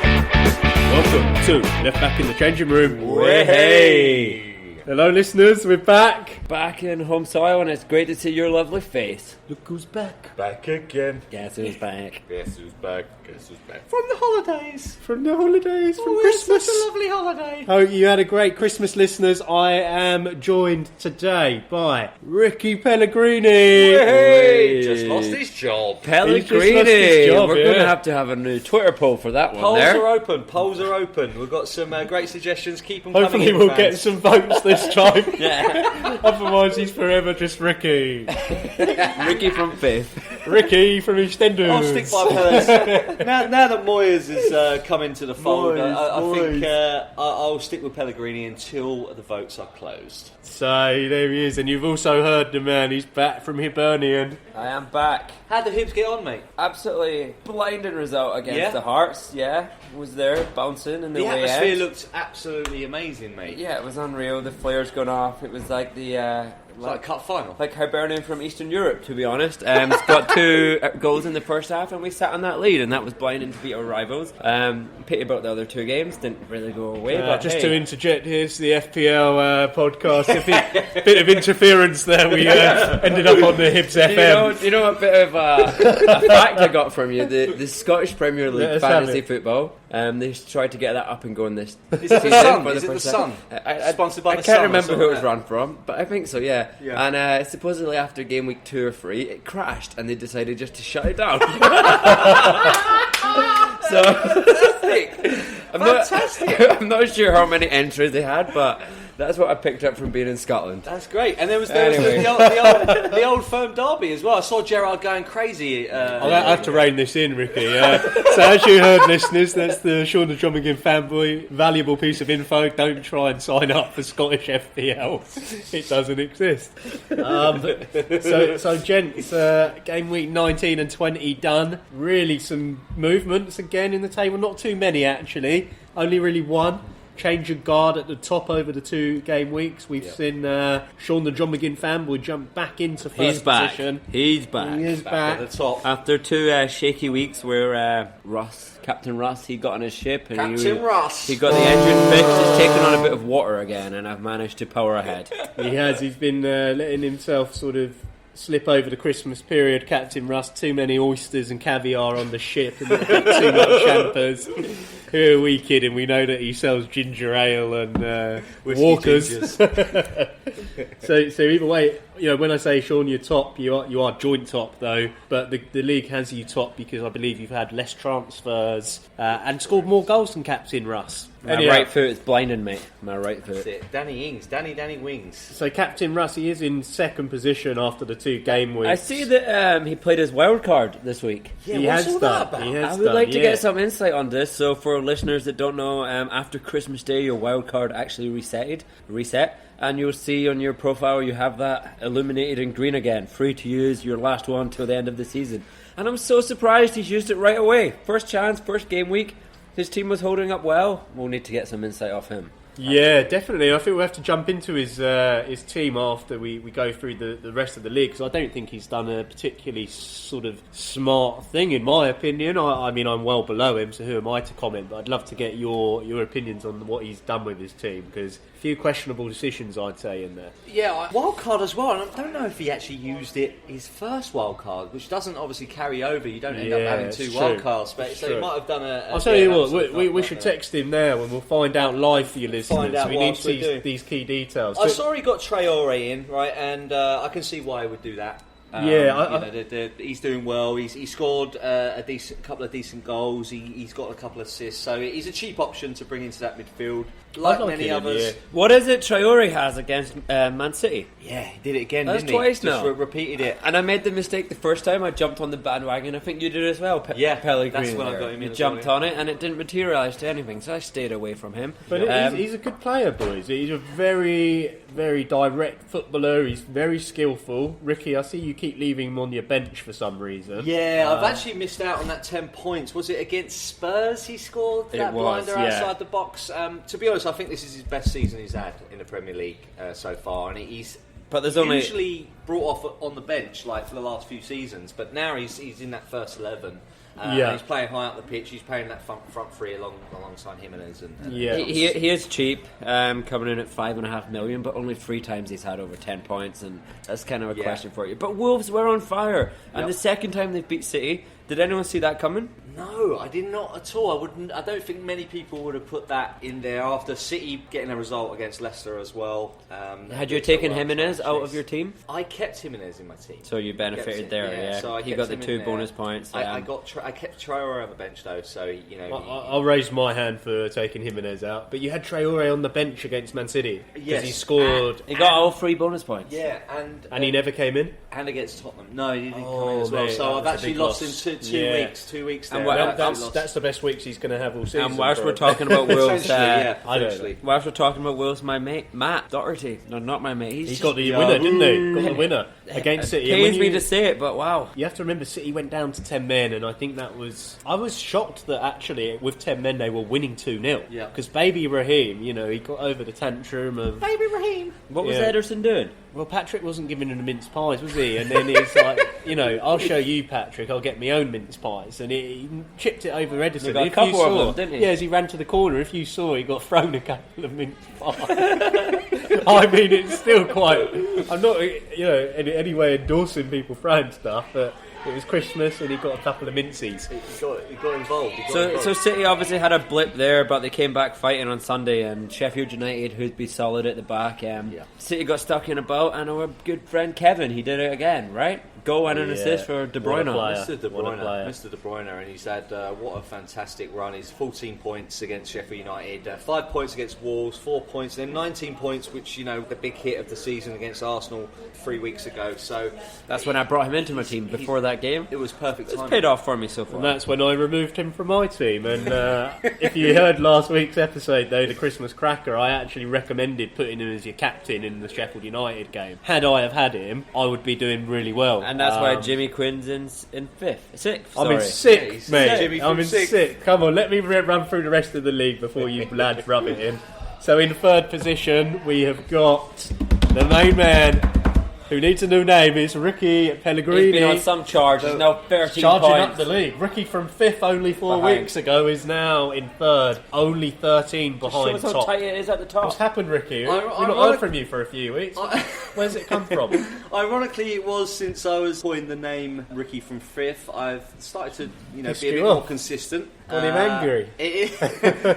Welcome to Left Back in the Changing Room. Hey! Hello listeners, we're back. Back in home soil, and it's great to see your lovely face. Look who's back. Back again. Guess who's back? Guess who's back? Guess who's back? From the holidays. From the holidays, from It's Christmas. such a lovely holiday. Oh, you had a great Christmas, listeners. I am joined today by Ricky Pellegrini. Hey! Just lost his job. Pellegrini. He's just lost his job, We're yeah. going to have a new Twitter poll for that one Polls there. are open. Polls are open. We've got some great suggestions. Keep them Hopefully coming in, we'll fans. get some votes this time. Yeah. Otherwise he's forever just Ricky. Ricky from Fifth. Ricky from EastEnders. I'll stick by Pellegrini. now that Moyes has come into the fold, I think I'll stick with Pellegrini until the votes are closed. So there he is, and you've also heard the man. He's back from Hibernian. I am back. How'd the Hibs get on, mate? Absolutely blinding result against Yeah? the Hearts. Yeah, was there bouncing in the The way atmosphere out. looked absolutely amazing, mate. Yeah, it was unreal. The flares going off. It was like the It's like a cup final. like Hibernian from Eastern Europe, to be honest. It's got 2 goals in the first half, and we sat on that lead, and that was blinding to beat our rivals. Pity about the other 2 games, didn't really go away. But Just hey. to interject, here's the FPL podcast. A bit of interference there. We ended up on the Hibs FM. You know a bit of a fact I got from you? The Scottish Premier League Let us have fantasy it. football. They tried to get that up and going this Is it the season. Sun? for Is it the first Sun? time. Sponsored by I the can't Sun or remember who it was something run from, but I think so, yeah. Yeah. And supposedly after game week 2 or 3, it crashed, and they decided just to shut it down. So I'm not sure how many entries they had, but that's what I picked up from being in Scotland. That's great. And there was Anyway. the old firm derby as well. I saw Gerrard going crazy. I'll have to rein this in, Ricky. So as you heard, listeners, that's the Sean the Drummondon fanboy. Valuable piece of info. Don't try and sign up for Scottish FPL. It doesn't exist. So gents, game week 19 and 20 done. Really some movements again in the table. Not too many, actually. Only really one. Change of guard at the top over the 2 game weeks. We've seen Sean the John McGinn fanboy jump back into first position. He's back. He is back. at the top. After 2 shaky weeks where Captain Russ, he got on his ship and Captain Russ. he got the engine fixed. He's taken on a bit of water again, and I've managed to power ahead. He has. He's been letting himself sort of slip over the Christmas period. Captain Russ, too many oysters and caviar on the ship and too much champers. Who are we kidding? We know that he sells ginger ale and Whiskey Walkers. So either way, you know, when I say Sean, you're top, you are joint top though. But the league has you top because I believe you've had less transfers and scored more goals than Captain Russ. My right foot is blinding me. My right foot. That's it. Danny Ings. Danny Wings. So Captain Russ, he is in second position after the 2 game weeks. I see that he played his wild card this week. Yeah, He what's has all done. that about? He has I would done, like to yeah. get some insight on this. So for listeners that don't know, after Christmas Day, your wild card actually reset, and you'll see on your profile you have that illuminated in green again, free to use your last one till the end of the season. And I'm so surprised he's used it right away. First chance, first game week. His team was holding up well. We'll need to get some insight off him. Yeah, definitely. I think we'll have to jump into his team after we go through the rest of the league, because I don't think he's done a particularly sort of smart thing, in my opinion. I mean, I'm well below him, so who am I to comment? But I'd love to get your opinions on what he's done with his team, because a few questionable decisions, I'd say, in there. Yeah, wild card as well. And I don't know if he actually used it his first wild card, which doesn't obviously carry over. You don't end up having it's 2 true. wild cards, but It's so true. he might have done a I'll tell you what, absolute we fuck should up text him now and we'll find out live for your listeners. Find out We need whilst to we're doing. see these key details. I But- saw he got Traore in, right, and I can see why he would do that. He's doing well. He scored a couple of decent goals. He's got a couple of assists, so he's a cheap option to bring into that midfield. Like many others. Yeah. What is it Traore has against Man City? Yeah, he did it again, That's didn't he? twice Just now. repeated it. And I made the mistake the first time. I jumped on the bandwagon. I think you did as well, Pellegrini. that's when I there. got him in You as jumped well, on it, and it didn't materialise to anything, so I stayed away from him. But he's a good player, boys. He's a very, very direct footballer. He's very skillful. Ricky, I see you keep leaving him on your bench for some reason. Yeah, I've actually missed out on that 10 points. Was it against Spurs he scored It that was, blinder yeah. outside the box? To be honest, I think this is his best season he's had in the Premier League so far, and he's But there's only usually brought off on the bench like for the last few seasons, but now he's in that first 11. And he's playing high up the pitch. He's playing that front three alongside Jimenez. He is cheap, coming in at $5.5 million, but only 3 times he's had over 10 points, and that's kind of a question for you. But Wolves were on fire, and the second time they beat City, did anyone see that coming? No, I did not at all. I don't think many people would have put that in there after City getting a result against Leicester as well. Had you taken Jimenez out of your team? I kept Jimenez in my team. So you benefited there, yeah. So he got the 2 bonus points. I kept Traore on the bench though, so I'll raise my hand for taking Jimenez out. But you had Traore on the bench against Man City because he scored. He got all 3 bonus points. Yeah, and he never came in. And against Tottenham, no, he didn't come in as well. So I've actually lost him 2 weeks. 2 weeks there. That's the best weeks he's going to have all season. And whilst we're talking about Wolves, whilst we're talking about Wolves, my mate Matt Doherty, no, not my mate. He got the winner, didn't he? Got the winner against City. Pains me to say it, but wow. You have to remember, City went down to 10 men, and I think I was shocked that actually with 10 men they were winning 2-0. Yeah. Because Baby Raheem, he got over the tantrum of Baby Raheem. What was Ederson doing? Well, Patrick wasn't giving him the mince pies, was he? And then he's like, I'll show you, Patrick. I'll get my own mince pies. And he chipped it over Ederson. He got a couple of them, didn't he? Yeah, as he ran to the corner, if you saw, he got thrown a couple of mince pies. I mean, it's still quite... I'm not, in any way endorsing people throwing stuff, but... It was Christmas and he got a couple of minces. He got involved. So City obviously had a blip there, but they came back fighting on Sunday, and Sheffield United, who'd be solid at the back. City got stuck in a boat, and our good friend Kevin, he did it again, right? Goal and an assist for De Bruyne. Mr. De Bruyne, and he's had what a fantastic run. He's 14 points against Sheffield United, 5 points against Wolves, 4 points, and then 19 points, which, the big hit of the season against Arsenal 3 weeks ago. So that's when I brought him into my team before that game. It was perfect timing. It's paid off for me so far. And that's when I removed him from my team. And if you heard last week's episode, though, the Christmas cracker, I actually recommended putting him as your captain in the Sheffield United game. Had I have had him, I would be doing really well. And that's why Jimmy Quinn's in 6th. I'm in 6th, mate. I'm in 6th. Come on, let me run through the rest of the league before you lads rub it in. So in 3rd position, we have got the main man, who needs a new name. It's Ricky Pellegrini. He's been on some charge. He's now 13 charging points. Up the league. Ricky from 5th only 4 weeks ago is now in 3rd, only 13 behind top. Show us how tight it is at the top. What's happened, Ricky? We've not heard from you for a few weeks. Where's it come from? Ironically, it was since I was coined the name Ricky from 5th. I've started to be a bit more consistent. Got him angry.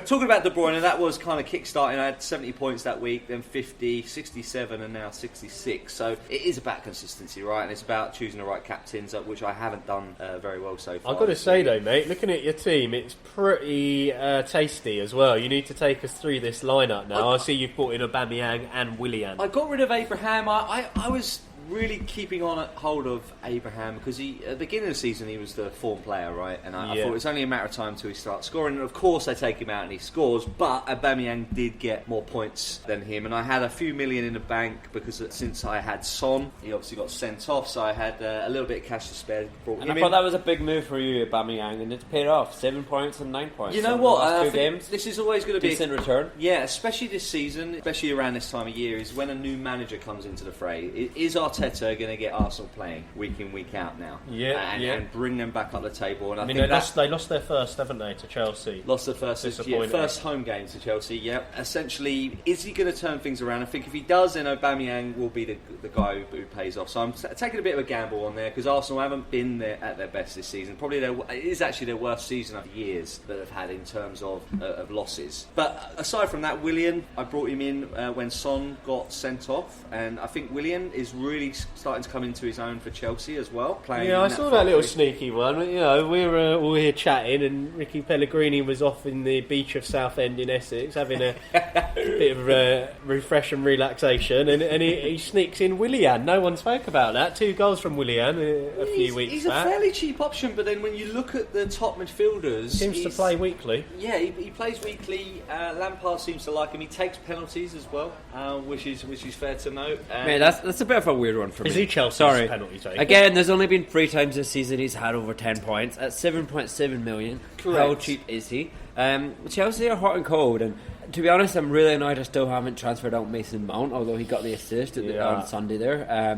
Talking about De Bruyne, that was kind of kick-starting. I had 70 points that week, then 50, 67, and now 66. So it is about consistency, right? And it's about choosing the right captains, which I haven't done very well so far. I've got to say, though, mate, looking at your team, it's pretty tasty as well. You need to take us through this lineup now. I see you've brought in Aubameyang and Willian. I got rid of Abraham. I was really keeping on hold of Abraham because at the beginning of the season he was the form player, right? And I thought it was only a matter of time until he starts scoring. And of course I take him out and he scores, but Aubameyang did get more points than him. And I had a few million in the bank because since I had Son, he obviously got sent off, so I had a little bit of cash to spare. And I thought that was a big move for you, Aubameyang, and it's paid off. 7 points and 9 points. You know what? Last 2 games. This is always going to be decent return. Yeah, especially this season, especially around this time of year, is when a new manager comes into the fray. Is Arteta going to get Arsenal playing week in, week out now? And bring them back up the table. And I think they lost their first, haven't they, to Chelsea? Lost their first home game to Chelsea. Yeah. Essentially, is he going to turn things around? I think if he does, then Aubameyang will be the guy who pays off. So I'm taking a bit of a gamble on there because Arsenal haven't been at their best this season. Probably it is actually their worst season of years that they've had in terms of losses. But aside from that, Willian, I brought him in when Son got sent off, and I think Willian is really starting to come into his own for Chelsea as well. I saw that little sneaky one. We were all here chatting, and Ricky Pellegrini was off in the beach of Southend in Essex having a bit of refresh and relaxation, and he sneaks in Willian. No one spoke about that. 2 goals from Willian a few weeks back. He's back. a fairly cheap option, but then when you look at the top midfielders, seems to play weekly. Yeah, he plays weekly. Lampard seems to like him. He takes penalties as well, which is fair to note. Mate, that's a bit of a weird one for me. Is he Chelsea's penalty taker? Again, there's only been 3 times this season he's had over 10 points at 7.7 million. Correct. How cheap is he? Chelsea are hot and cold, and To be honest, I'm really annoyed I still haven't transferred out Mason Mount, although he got the assist on Sunday there,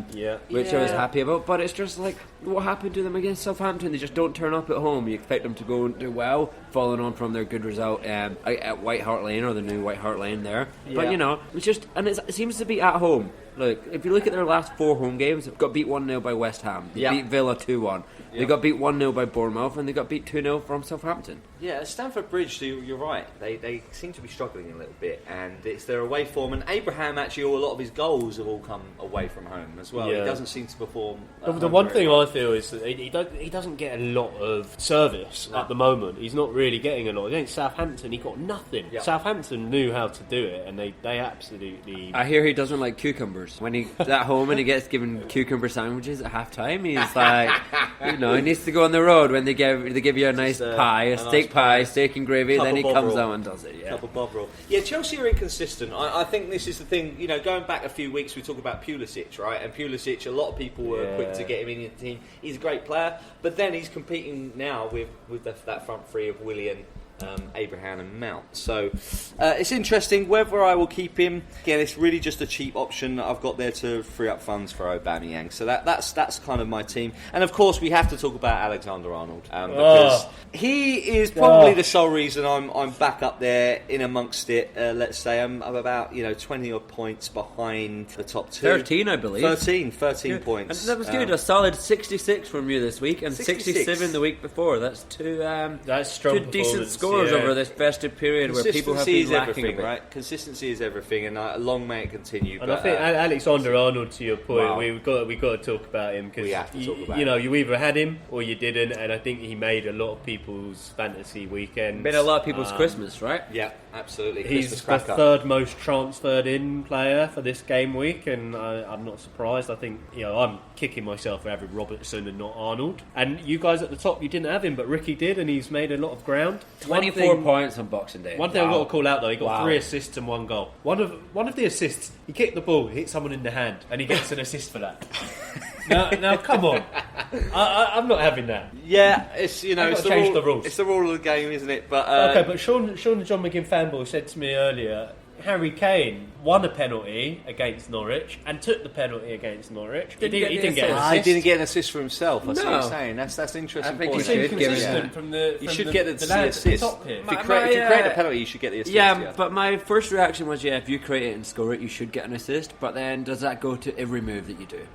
which I was happy about. But it's just like, what happened to them against Southampton? They just don't turn up at home. You expect them to go and do well, following on from their good result at White Hart Lane, or the new White Hart Lane there. But, it's just, and it seems to be at home. Look, if you look at their last 4 home games, they've got beat 1-0 by West Ham. They beat Villa 2-1. They got beat 1-0 by Bournemouth, and they got beat 2-0 from Southampton. Yeah, at Stamford Bridge, you're right. They seem to be struggling a little bit, and it's their away form. And Abraham, actually, a lot of his goals have all come away from home as well. Yeah. He doesn't seem to perform. The one thing I feel is that he doesn't get a lot of service at the moment. He's not really getting a lot. Against Southampton, he got nothing. Yep. Southampton knew how to do it, and they absolutely... I hear he doesn't like cucumbers. When he's at home and he gets given cucumber sandwiches at half time, he's like, he needs to go on the road when they give you a nice pie, a steak pie, steak and gravy, then he comes out and does it. Yeah. Cup of bob roll. Yeah, Chelsea are inconsistent. I think this is the thing. Going back a few weeks, we talk about Pulisic, right? And Pulisic, a lot of people were quick to get him in the team. He's a great player, but then he's competing now with that front three of Willian, Abraham and Mount. So it's interesting whether I will keep him. Again, it's really just a cheap option that I've got there to free up funds for Aubameyang. So that's kind of my team. And of course, we have to talk about Alexander-Arnold because he is probably the sole reason I'm back up there in amongst it. Let's say I'm about 20 odd points behind the top 2. 13, I believe. 13 good. points. And that was good. A solid 66 from you this week, and 67 the week before. That's that's strong. Two decent scores over this festive period where people have been lacking a bit. Right? Consistency is everything, and long may it continue. And I think Alexander-Arnold, to your point, we've got to talk about him because we have to talk about him. You either had him or you didn't, and I think he made a lot of people's fantasy weekend. Made a lot of people's Christmas, right? Yeah, absolutely. He's the third most transferred in player for this game week, and I'm not surprised. I think I'm kicking myself for having Robertson and not Arnold. And you guys at the top, you didn't have him, but Ricky did, and he's made a lot of ground. 24 points on Boxing Day. One thing I've got to call out though, he got 3 assists and 1 goal. One of the assists, he kicked the ball, hit someone in the hand, and he gets an assist for that. Now, come on, I'm not having that. Yeah, it's it's the rules. It's the rule of the game, isn't it? But okay, but Sean the John McGinn fanboy said to me earlier, Harry Kane won a penalty against Norwich and took the penalty against Norwich. He didn't get an assist. He didn't get an assist for himself. I see what you're saying. That's an interesting point. He's inconsistent from the you should get the assist. If you create a penalty, you should get the assist. Yeah, but my first reaction was, if you create it and score it, you should get an assist. But then, does that go to every move that you do?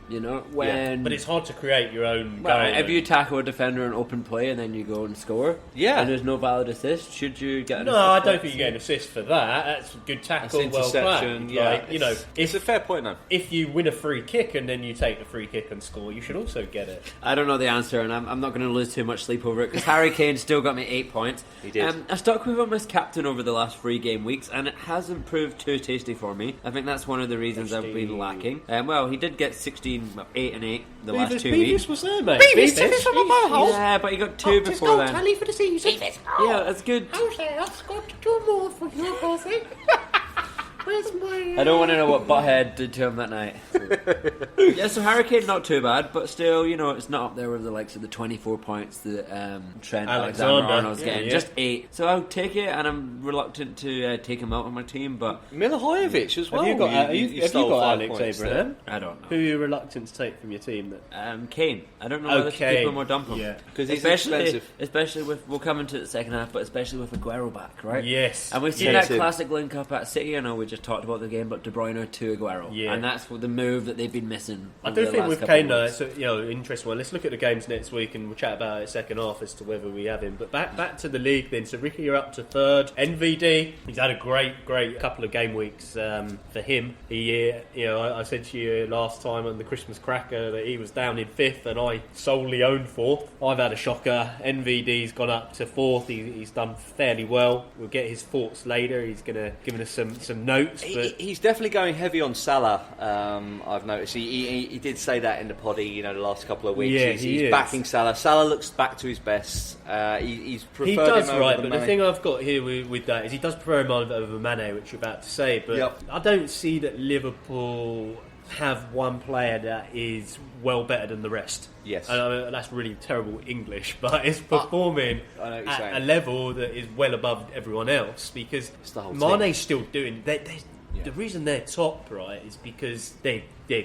But it's hard to create your own goal. If you tackle a defender in open play and then you go and score, and there's no valid assist, should you get an assist? No, I don't think you get an assist for that. That's a good tackle, well played. It's a fair point though. If you win a free kick and then you take the free kick and score, you should also get it. I don't know the answer, and I'm not going to lose too much sleep over it because Harry Kane still got me 8 points. He did. I stuck with him as captain over the last 3 game weeks, and it hasn't proved too tasty for me. I think that's one of the reasons I've been lacking. He did get 8 and 8 the last 2 weeks. Beavis was there, mate. Beavis from a mile. Yeah, but he got 2 before then. Tally for the season. Yeah, that's good. I've got 2 more for you, Coffee. Where's my... I don't want to know what Butthead did to him that night. So Harry Kane not too bad, but still, it's not up there with the likes of the 24 points that Trent Alexander-Arnold's getting. Just 8. So I'll take it, and I'm reluctant to take him out of my team, but... Milivojevic as well. Have you got Alex Abraham? I don't know. Who are you reluctant to take from your team then? Kane. I don't know whether to keep him or dump him. Yeah. Because he's expensive. Especially with... We'll come into the second half, but especially with Aguero back, right? Yes. And we've seen that classic link-up at City. I know we just talked about the game, but De Bruyne to Aguero. Yeah. And that's the move that they've been missing. I do think with Kane, though, it's an interesting one. Let's look at the games next week and we'll chat about it second half as to whether we have him. But back to the league then. So Ricky, you're up to 3rd. NVD, he's had a great couple of game weeks for him. I said to you last time on the Christmas Cracker that he was down in 5th and I solely owned 4th. I've had a shocker. NVD's gone up to 4th. He's done fairly well. We'll get his thoughts later. He's going to give us some notes. But he's definitely going heavy on Salah. I've noticed. He did say that in the poddy, the last couple of weeks. Yeah, he's backing Salah. Salah looks back to his best. He's preferred he does, him over right, the but Mane. the thing I've got here with that is he does prefer him over Mane, which you're about to say, but I don't see that Liverpool have one player that is well better than the rest. Yes. And I mean, that's really terrible English, but it's performing I know what you're at saying. a level that is well above everyone else, because It's the whole Mane's still doing... The reason they're top, right, is because they're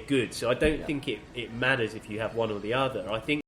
good. So I don't think it matters if you have one or the other. I think